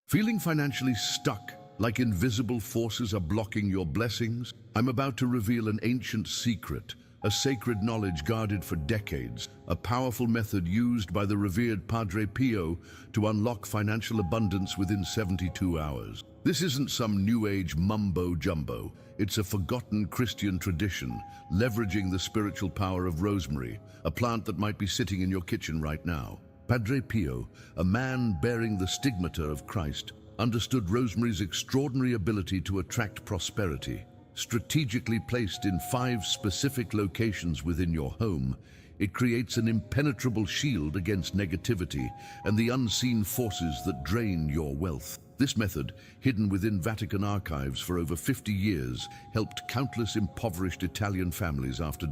Feeling financially stuck, like invisible forces are blocking your blessings? I'm about to reveal an ancient secret, a sacred knowledge guarded for decades, a powerful method used by the revered Padre Pio to unlock financial abundance within 72 hours. This isn't some new age mumbo-jumbo. It's a forgotten Christian tradition, leveraging the spiritual power of rosemary, a plant that might be sitting in your kitchen right now. Padre Pio, a man bearing the stigmata of Christ, understood rosemary's extraordinary ability to attract prosperity. Strategically placed in 5 specific locations within your home, it creates an impenetrable shield against negativity and the unseen forces that drain your wealth. This method, hidden within Vatican archives for over 50 years, helped countless impoverished Italian families after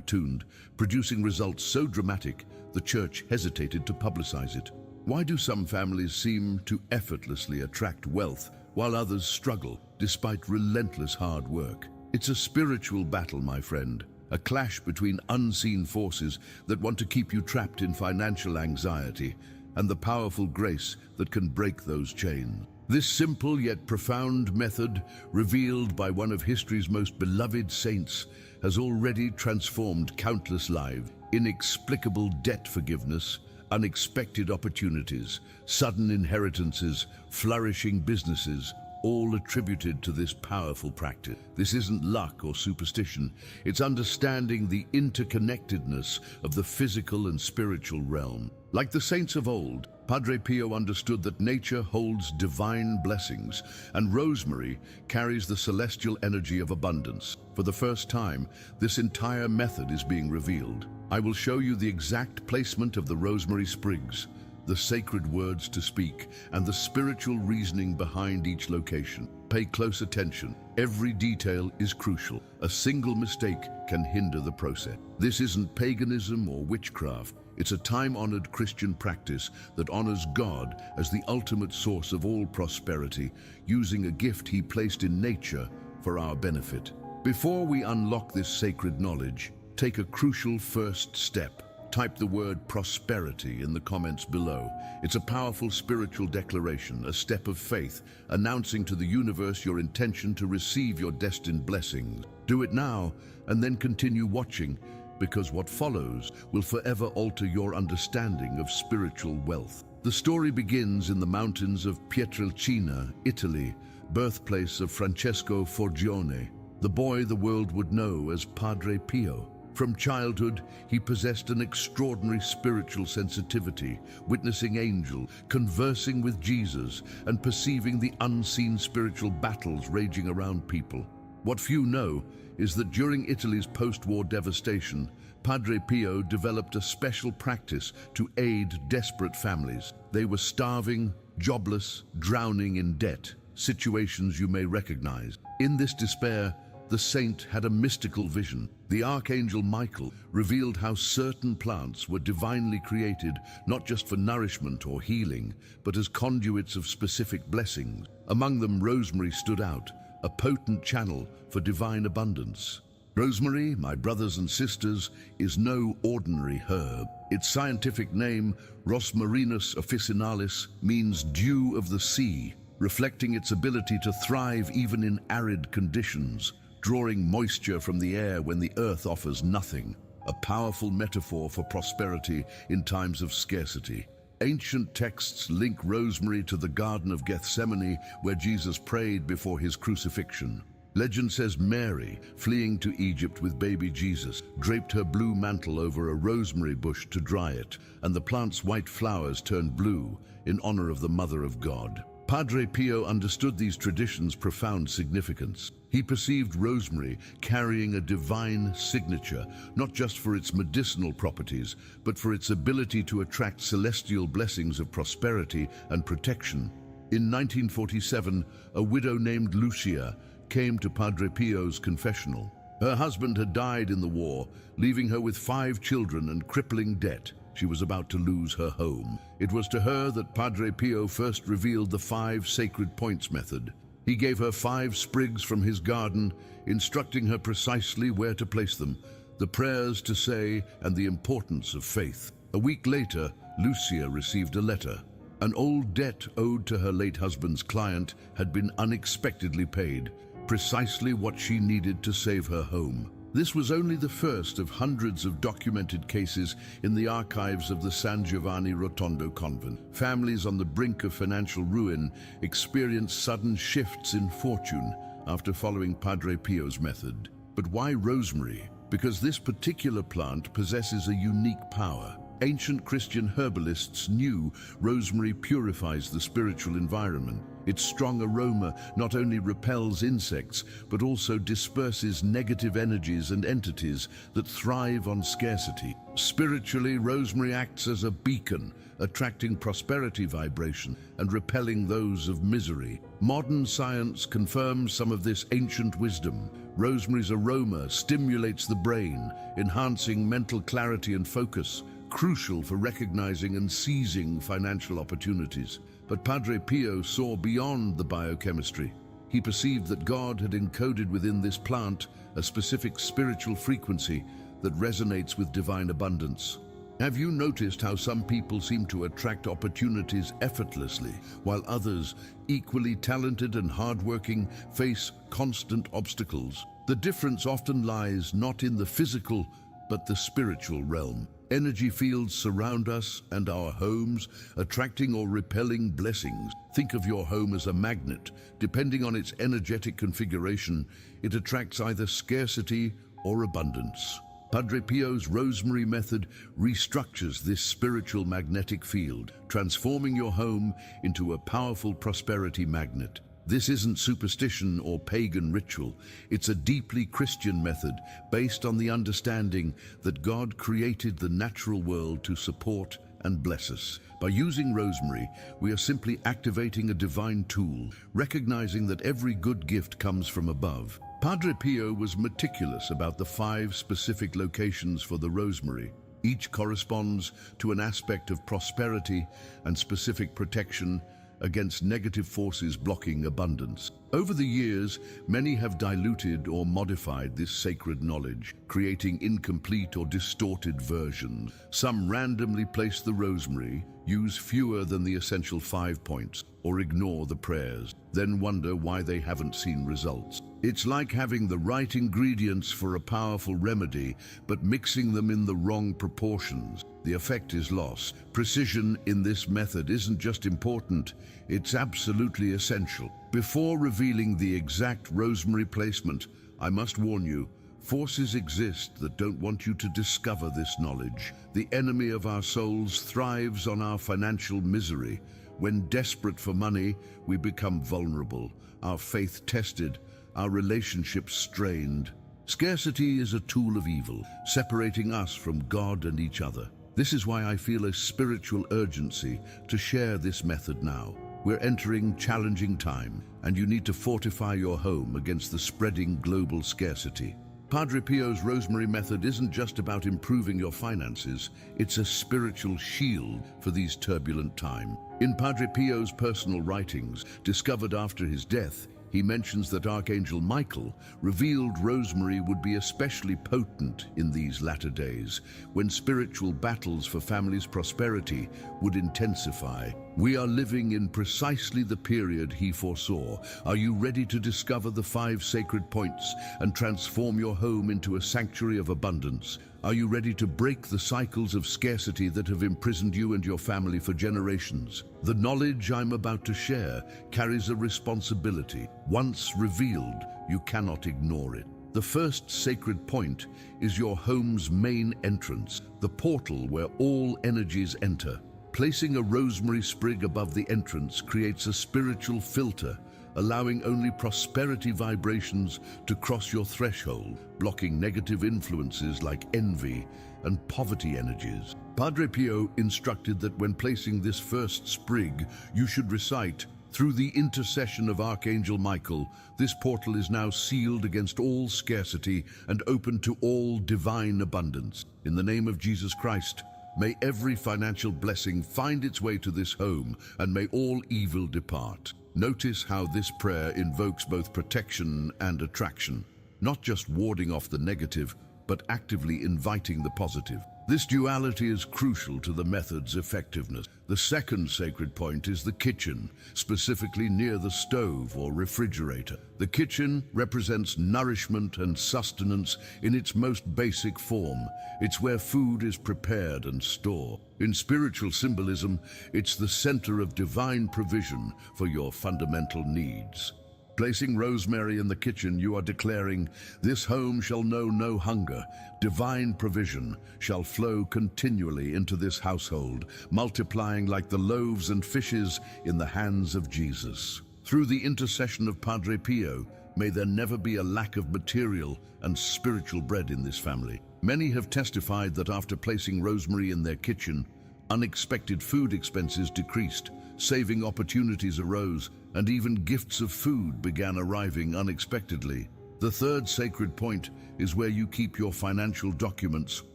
tuned, producing results so dramatic the church hesitated to publicize it. Why do some families seem to effortlessly attract wealth while others struggle despite relentless hard work? It's a spiritual battle, my friend, a clash between unseen forces that want to keep you trapped in financial anxiety and the powerful grace that can break those chains. This simple yet profound method, revealed by one of history's most beloved saints, has already transformed countless lives. Inexplicable debt forgiveness, unexpected opportunities, sudden inheritances, flourishing businesses, all attributed to this powerful practice. This isn't luck or superstition, it's understanding the interconnectedness of the physical and spiritual realm. Like the saints of old, Padre Pio understood that nature holds divine blessings, and rosemary carries the celestial energy of abundance. For the first time, this entire method is being revealed. I will show you the exact placement of the rosemary sprigs, the sacred words to speak, and the spiritual reasoning behind each location. Pay close attention. Every detail is crucial. A single mistake can hinder the process. This isn't paganism or witchcraft. It's a time-honored Christian practice that honors God as the ultimate source of all prosperity, using a gift He placed in nature for our benefit. Before we unlock this sacred knowledge, take a crucial first step. Type the word prosperity in the comments below. It's a powerful spiritual declaration, a step of faith, announcing to the universe your intention to receive your destined blessings. Do it now, and then continue watching, because what follows will forever alter your understanding of spiritual wealth. The story begins in the mountains of Pietrelcina, Italy, birthplace of Francesco Forgione, the boy the world would know as Padre Pio. From childhood, he possessed an extraordinary spiritual sensitivity, witnessing angels, conversing with Jesus, and perceiving the unseen spiritual battles raging around people. What few know is that during Italy's post-war devastation, Padre Pio developed a special practice to aid desperate families. They were starving, jobless, drowning in debt, situations you may recognize. In this despair, the saint had a mystical vision. The archangel Michael revealed how certain plants were divinely created, not just for nourishment or healing, but as conduits of specific blessings. Among them, rosemary stood out, a potent channel for divine abundance. Rosemary, my brothers and sisters, is no ordinary herb. Its scientific name, Rosmarinus officinalis, means dew of the sea, reflecting its ability to thrive even in arid conditions, drawing moisture from the air when the earth offers nothing, a powerful metaphor for prosperity in times of scarcity. Ancient texts link rosemary to the Garden of Gethsemane, where Jesus prayed before his crucifixion. Legend says Mary, fleeing to Egypt with baby Jesus, draped her blue mantle over a rosemary bush to dry it, and the plant's white flowers turned blue in honor of the Mother of God. Padre Pio understood these traditions' profound significance. He perceived rosemary carrying a divine signature, not just for its medicinal properties, but for its ability to attract celestial blessings of prosperity and protection. In 1947, a widow named Lucia came to Padre Pio's confessional. Her husband had died in the war, leaving her with 5 children and crippling debt. She was about to lose her home. It was to her that Padre Pio first revealed the 5 sacred points method. He gave her 5 sprigs from his garden, instructing her precisely where to place them, the prayers to say, and the importance of faith. A week later, Lucia received a letter. An old debt owed to her late husband's client had been unexpectedly paid, precisely what she needed to save her home. This was only the first of hundreds of documented cases in the archives of the San Giovanni Rotondo convent. Families on the brink of financial ruin experienced sudden shifts in fortune after following Padre Pio's method. But why rosemary? Because this particular plant possesses a unique power. Ancient Christian herbalists knew rosemary purifies the spiritual environment. Its strong aroma not only repels insects, but also disperses negative energies and entities that thrive on scarcity. Spiritually, rosemary acts as a beacon, attracting prosperity vibration and repelling those of misery. Modern science confirms some of this ancient wisdom. Rosemary's aroma stimulates the brain, enhancing mental clarity and focus, crucial for recognizing and seizing financial opportunities. But Padre Pio saw beyond the biochemistry. He perceived that God had encoded within this plant a specific spiritual frequency that resonates with divine abundance. Have you noticed how some people seem to attract opportunities effortlessly, while others, equally talented and hardworking, face constant obstacles? The difference often lies not in the physical, but the spiritual realm. Energy fields surround us and our homes, attracting or repelling blessings. Think of your home as a magnet. Depending on its energetic configuration, it attracts either scarcity or abundance. Padre Pio's rosemary method restructures this spiritual magnetic field, transforming your home into a powerful prosperity magnet. This isn't superstition or pagan ritual. It's a deeply Christian method based on the understanding that God created the natural world to support and bless us. By using rosemary, we are simply activating a divine tool, recognizing that every good gift comes from above. Padre Pio was meticulous about the 5 specific locations for the rosemary. Each corresponds to an aspect of prosperity and specific protection against negative forces blocking abundance. Over the years, many have diluted or modified this sacred knowledge, creating incomplete or distorted versions. Some randomly place the rosemary, use fewer than the essential 5 points, or ignore the prayers, then wonder why they haven't seen results. It's like having the right ingredients for a powerful remedy, but mixing them in the wrong proportions. The effect is lost. Precision in this method isn't just important, it's absolutely essential. Before revealing the exact rosemary placement, I must warn you, forces exist that don't want you to discover this knowledge. The enemy of our souls thrives on our financial misery. When desperate for money, we become vulnerable, our faith tested, our relationships strained. Scarcity is a tool of evil, separating us from God and each other. This is why I feel a spiritual urgency to share this method now. We're entering challenging time, and you need to fortify your home against the spreading global scarcity. Padre Pio's rosemary method isn't just about improving your finances, it's a spiritual shield for these turbulent times. In Padre Pio's personal writings, discovered after his death, he mentions that Archangel Michael revealed rosemary would be especially potent in these latter days, when spiritual battles for families' prosperity would intensify. We are living in precisely the period he foresaw. Are you ready to discover the 5 sacred points and transform your home into a sanctuary of abundance? Are you ready to break the cycles of scarcity that have imprisoned you and your family for generations? The knowledge I'm about to share carries a responsibility. Once revealed, you cannot ignore it. The first sacred point is your home's main entrance, the portal where all energies enter. Placing a rosemary sprig above the entrance creates a spiritual filter, allowing only prosperity vibrations to cross your threshold, blocking negative influences like envy and poverty energies. Padre Pio instructed that when placing this first sprig, you should recite, "Through the intercession of Archangel Michael, this portal is now sealed against all scarcity and open to all divine abundance. In the name of Jesus Christ, may every financial blessing find its way to this home, and may all evil depart." Notice how this prayer invokes both protection and attraction, not just warding off the negative, but actively inviting the positive. This duality is crucial to the method's effectiveness. The second sacred point is the kitchen, specifically near the stove or refrigerator. The kitchen represents nourishment and sustenance in its most basic form. It's where food is prepared and stored. In spiritual symbolism, it's the center of divine provision for your fundamental needs. Placing rosemary in the kitchen, you are declaring, "This home shall know no hunger. Divine provision shall flow continually into this household, multiplying like the loaves and fishes in the hands of Jesus." Through the intercession of Padre Pio, may there never be a lack of material and spiritual bread in this family. Many have testified that after placing rosemary in their kitchen, unexpected food expenses decreased, saving opportunities arose, and even gifts of food began arriving unexpectedly. The third sacred point is where you keep your financial documents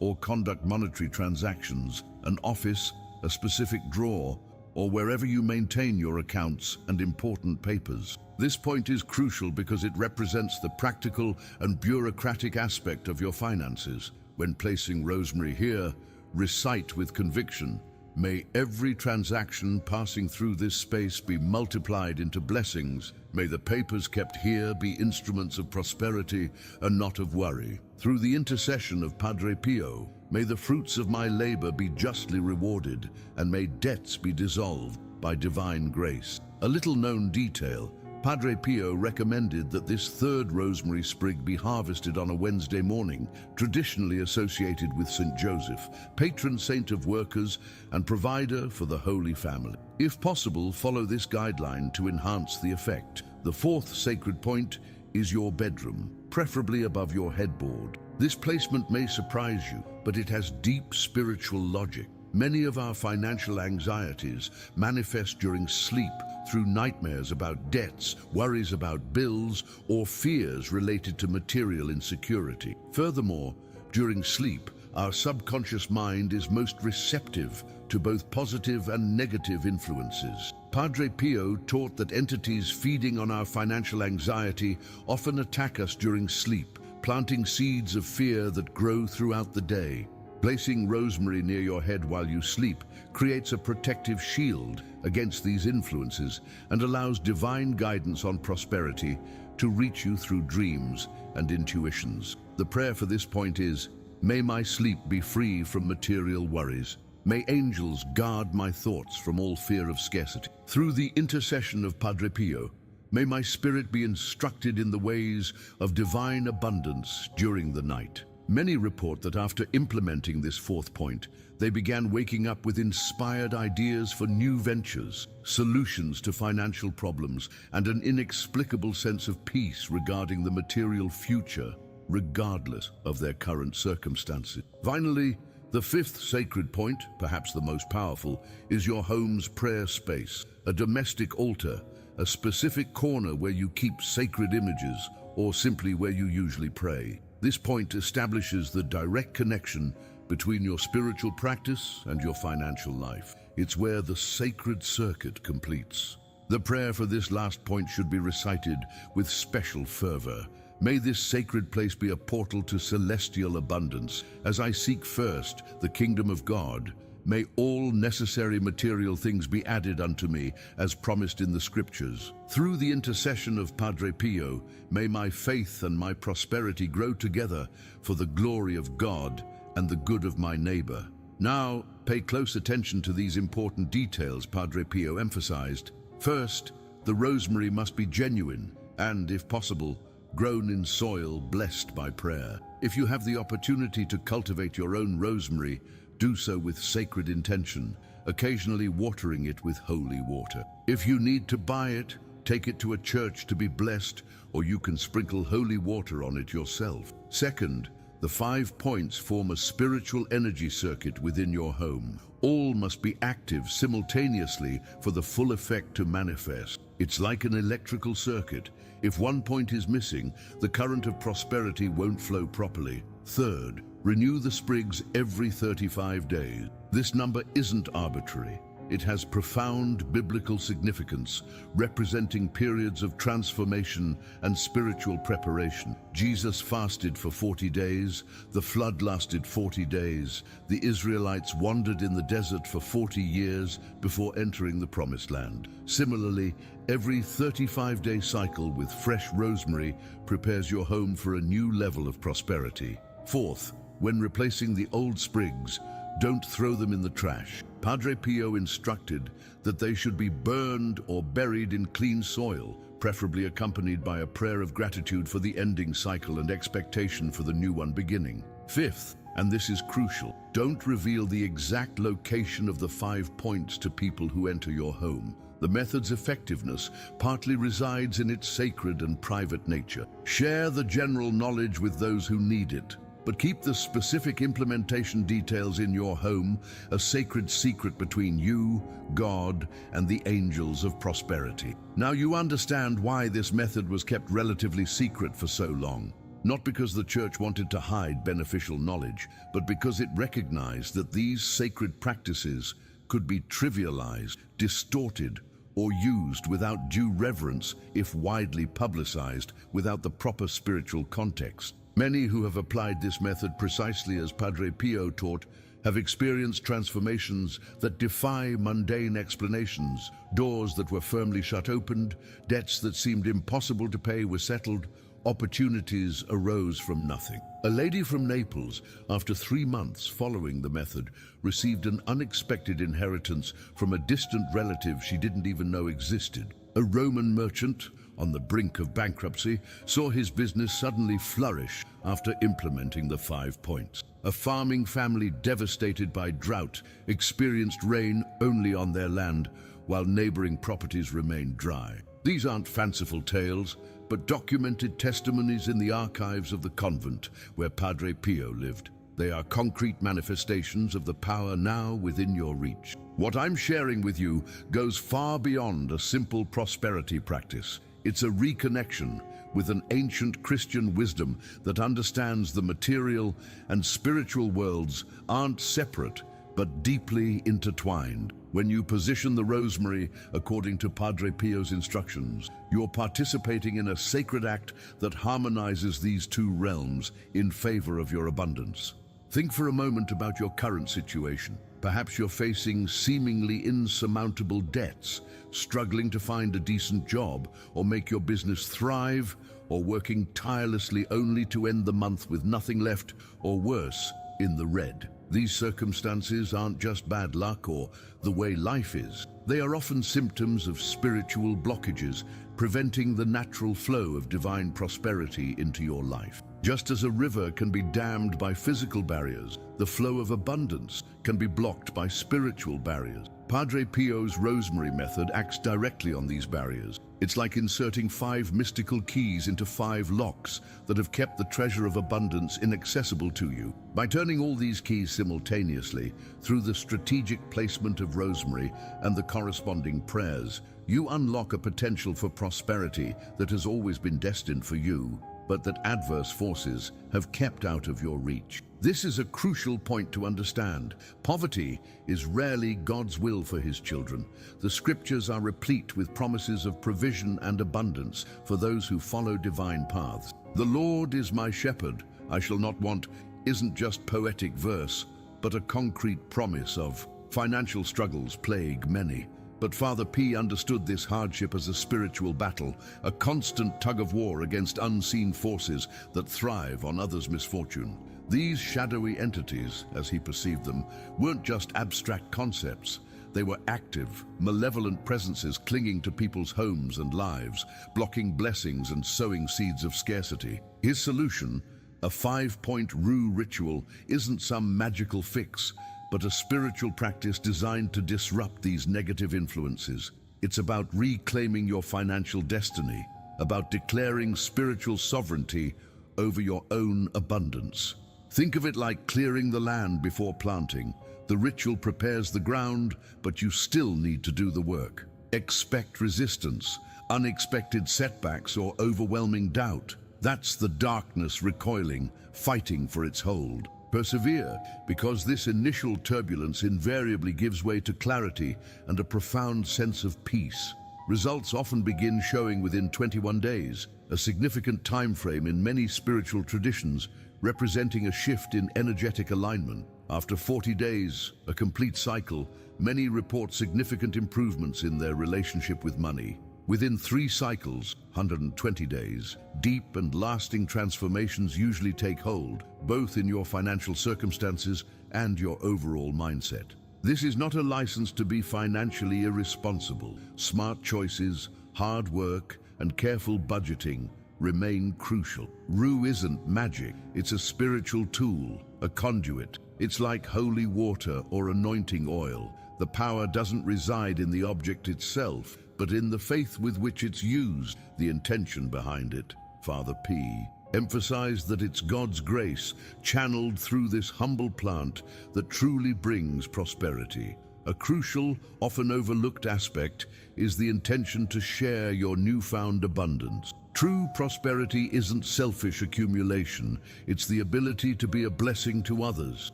or conduct monetary transactions, an office, a specific drawer, or wherever you maintain your accounts and important papers. This point is crucial because it represents the practical and bureaucratic aspect of your finances. When placing rosemary here, recite with conviction, "May every transaction passing through this space be multiplied into blessings. May the papers kept here be instruments of prosperity and not of worry. Through the intercession of Padre Pio, may the fruits of my labor be justly rewarded, and may debts be dissolved by divine grace." A little-known detail: Padre Pio recommended that this third rosemary sprig be harvested on a Wednesday morning, traditionally associated with St. Joseph, patron saint of workers and provider for the Holy Family. If possible, follow this guideline to enhance the effect. The fourth sacred point is your bedroom, preferably above your headboard. This placement may surprise you, but it has deep spiritual logic. Many of our financial anxieties manifest during sleep through nightmares about debts, worries about bills, or fears related to material insecurity. Furthermore, during sleep, our subconscious mind is most receptive to both positive and negative influences. Padre Pio taught that entities feeding on our financial anxiety often attack us during sleep, planting seeds of fear that grow throughout the day. Placing rosemary near your head while you sleep creates a protective shield against these influences and allows divine guidance on prosperity to reach you through dreams and intuitions. The prayer for this point is, "May my sleep be free from material worries. May angels guard my thoughts from all fear of scarcity." Through the intercession of Padre Pio, may my spirit be instructed in the ways of divine abundance during the night. Many report that after implementing this fourth point, they began waking up with inspired ideas for new ventures, solutions to financial problems, and an inexplicable sense of peace regarding the material future, regardless of their current circumstances. Finally, the fifth sacred point, perhaps the most powerful, is your home's prayer space, a domestic altar, a specific corner where you keep sacred images, or simply where you usually pray. This point establishes the direct connection between your spiritual practice and your financial life. It's where the sacred circuit completes. The prayer for this last point should be recited with special fervor. May this sacred place be a portal to celestial abundance. As I seek first the kingdom of God, may all necessary material things be added unto me, as promised in the scriptures. Through the intercession of Padre Pio, may my faith and my prosperity grow together for the glory of God and the good of my neighbor. Now, pay close attention to these important details Padre Pio emphasized. First, the rosemary must be genuine and, if possible, grown in soil blessed by prayer. If you have the opportunity to cultivate your own rosemary, do so with sacred intention, occasionally watering it with holy water. If you need to buy it, take it to a church to be blessed, or you can sprinkle holy water on it yourself. Second, the 5 points form a spiritual energy circuit within your home. All must be active simultaneously for the full effect to manifest. It's like an electrical circuit. If one point is missing, the current of prosperity won't flow properly. Third, renew the sprigs every 35 days. This number isn't arbitrary. It has profound biblical significance, representing periods of transformation and spiritual preparation. Jesus fasted for 40 days, the flood lasted 40 days, the Israelites wandered in the desert for 40 years before entering the Promised Land. Similarly, every 35-day cycle with fresh rosemary prepares your home for a new level of prosperity. Fourth, when replacing the old sprigs, don't throw them in the trash. Padre Pio instructed that they should be burned or buried in clean soil, preferably accompanied by a prayer of gratitude for the ending cycle and expectation for the new one beginning. Fifth, and this is crucial, don't reveal the exact location of the 5 points to people who enter your home. The method's effectiveness partly resides in its sacred and private nature. Share the general knowledge with those who need it, but keep the specific implementation details in your home a sacred secret between you, God, and the angels of prosperity. Now you understand why this method was kept relatively secret for so long. Not because the church wanted to hide beneficial knowledge, but because it recognized that these sacred practices could be trivialized, distorted, or used without due reverence if widely publicized without the proper spiritual context. Many who have applied this method precisely as Padre Pio taught have experienced transformations that defy mundane explanations. Doors that were firmly shut opened, debts that seemed impossible to pay were settled, opportunities arose from nothing. A lady from Naples, after 3 months following the method, received an unexpected inheritance from a distant relative she didn't even know existed. A Roman merchant, on the brink of bankruptcy, saw his business suddenly flourish after implementing the 5 points. A farming family devastated by drought experienced rain only on their land, while neighboring properties remained dry. These aren't fanciful tales, but documented testimonies in the archives of the convent where Padre Pio lived. They are concrete manifestations of the power now within your reach. What I'm sharing with you goes far beyond a simple prosperity practice. It's a reconnection with an ancient Christian wisdom that understands the material and spiritual worlds aren't separate, but deeply intertwined. When you position the rosemary according to Padre Pio's instructions, you're participating in a sacred act that harmonizes these two realms in favor of your abundance. Think for a moment about your current situation. Perhaps you're facing seemingly insurmountable debts, struggling to find a decent job or make your business thrive, or working tirelessly only to end the month with nothing left, or worse, in the red. These circumstances aren't just bad luck or the way life is. They are often symptoms of spiritual blockages, preventing the natural flow of divine prosperity into your life. Just as a river can be dammed by physical barriers, the flow of abundance can be blocked by spiritual barriers. Padre Pio's rosemary method acts directly on these barriers. It's like inserting 5 mystical keys into 5 locks that have kept the treasure of abundance inaccessible to you. By turning all these keys simultaneously through the strategic placement of rosemary and the corresponding prayers, you unlock a potential for prosperity that has always been destined for you, but that adverse forces have kept out of your reach. This is a crucial point to understand. Poverty is rarely God's will for his children. The scriptures are replete with promises of provision and abundance for those who follow divine paths. The Lord is my shepherd, I shall not want isn't just poetic verse, but a concrete promise of financial struggles plague many. But Father P understood this hardship as a spiritual battle, a constant tug-of-war against unseen forces that thrive on others' misfortune. These shadowy entities, as he perceived them, weren't just abstract concepts. They were active, malevolent presences clinging to people's homes and lives, blocking blessings and sowing seeds of scarcity. His solution, a 5-point rue ritual, isn't some magical fix, but a spiritual practice designed to disrupt these negative influences. It's about reclaiming your financial destiny, about declaring spiritual sovereignty over your own abundance. Think of it like clearing the land before planting. The ritual prepares the ground, but you still need to do the work. Expect resistance, unexpected setbacks, or overwhelming doubt. That's the darkness recoiling, fighting for its hold. Persevere, because this initial turbulence invariably gives way to clarity and a profound sense of peace. Results often begin showing within 21 days, a significant time frame in many spiritual traditions, representing a shift in energetic alignment. After 40 days, a complete cycle, many report significant improvements in their relationship with money. Within 3 cycles, 120 days, deep and lasting transformations usually take hold, both in your financial circumstances and your overall mindset. This is not a license to be financially irresponsible. Smart choices, hard work, and careful budgeting remain crucial. Rue isn't magic, it's a spiritual tool, a conduit. It's like holy water or anointing oil. The power doesn't reside in the object itself, but in the faith with which it's used, the intention behind it. Father P emphasized that it's God's grace channeled through this humble plant that truly brings prosperity. A crucial, often overlooked aspect is the intention to share your newfound abundance. True prosperity isn't selfish accumulation, it's the ability to be a blessing to others.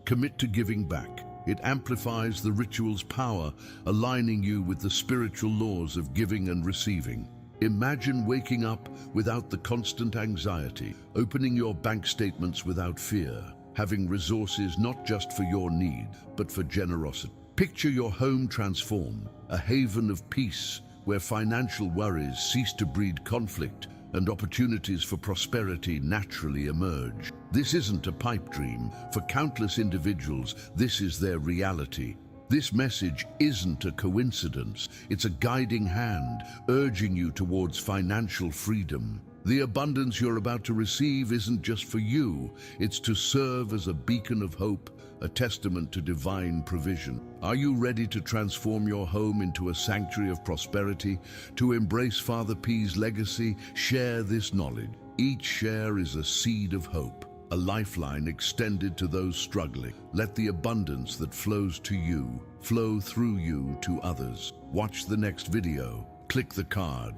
Commit to giving back. It amplifies the ritual's power, aligning you with the spiritual laws of giving and receiving. Imagine waking up without the constant anxiety, opening your bank statements without fear, having resources not just for your need, but for generosity. Picture your home transform, a haven of peace where financial worries cease to breed conflict and opportunities for prosperity naturally emerge. This isn't a pipe dream. For countless individuals, this is their reality. This message isn't a coincidence. It's a guiding hand, urging you towards financial freedom. The abundance you're about to receive isn't just for you. It's to serve as a beacon of hope, a testament to divine provision. Are you ready to transform your home into a sanctuary of prosperity? To embrace Father P's legacy, share this knowledge. Each share is a seed of hope, a lifeline extended to those struggling. Let the abundance that flows to you flow through you to others. Watch the next video. Click the card.